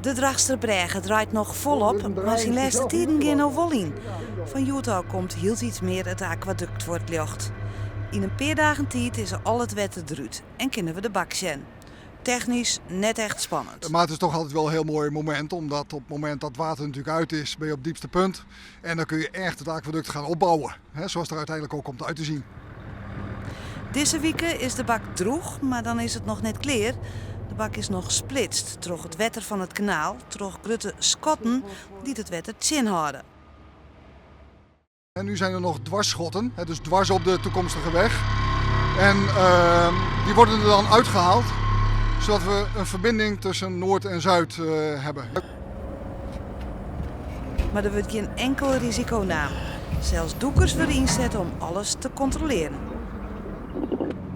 De Dragsterbrege draait nog volop, maar zijn laatste tijden gaan nog wel in. Van Utah komt heel iets meer het aquaduct voor het licht. In een paar dagen tijd is er al het wetter eruit en kunnen we de bak zien. Technisch net echt spannend. Maar het is toch altijd wel een heel mooi moment, omdat op het moment dat het water natuurlijk uit is, ben je op het diepste punt. En dan kun je echt het aquaduct gaan opbouwen, hè, zoals er uiteindelijk ook komt uit te zien. Deze weken is de bak droeg, maar dan is het nog net klaar. De bak is nog gesplitst, door het wetter van het kanaal, door grote skotten die het wetter zin houden. En nu zijn er nog dwarsschotten, hè, dus dwars op de toekomstige weg. En die worden er dan uitgehaald, zodat we een verbinding tussen Noord en Zuid hebben. Maar er wordt geen enkel risico na. Zelfs doekers worden inzet om alles te controleren.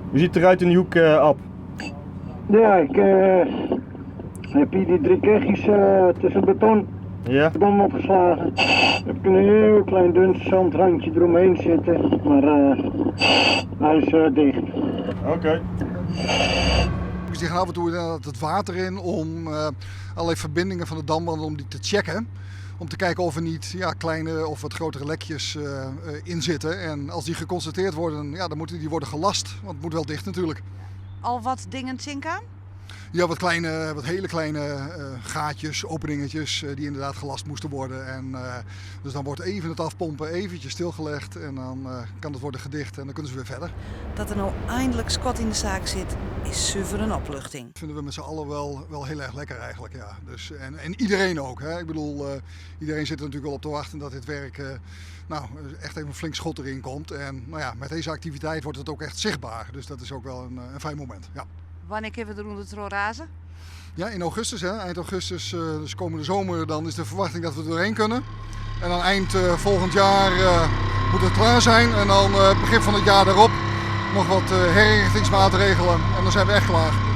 Hoe ziet het eruit in die hoek, Ab? Ja, ik heb hier die 3 kegjes tussen beton opgeslagen. Heb ik een heel klein dun zandrandje eromheen zitten, maar hij is dicht. Oké. Die gaan af en toe inderdaad het water in om allerlei verbindingen van de damwanden om die te checken. Om te kijken of er niet kleine of wat grotere lekjes in zitten. En als die geconstateerd worden, dan moeten die worden gelast. Want het moet wel dicht natuurlijk. Al wat dingen zinken aan? Ja, wat hele kleine gaatjes, openingetjes die inderdaad gelast moesten worden. En, dus dan wordt even het afpompen eventjes stilgelegd en dan kan het worden gedicht en dan kunnen ze weer verder. Dat er nou eindelijk schot in de zaak zit, is zuiver een opluchting. Dat vinden we met z'n allen wel heel erg lekker eigenlijk. Ja. Dus, en iedereen ook. Hè. Ik bedoel, iedereen zit er natuurlijk wel op te wachten dat dit werk echt even een flink schot erin komt. En met deze activiteit wordt het ook echt zichtbaar. Dus dat is ook wel een fijn moment. Ja. Wanneer kunnen we er onder razen? Ja, in augustus, eind augustus, dus komende zomer, dan is de verwachting dat we er doorheen kunnen. En dan eind volgend jaar moet het klaar zijn. En dan begin van het jaar daarop nog wat herinrichtingsmaatregelen en dan zijn we echt klaar.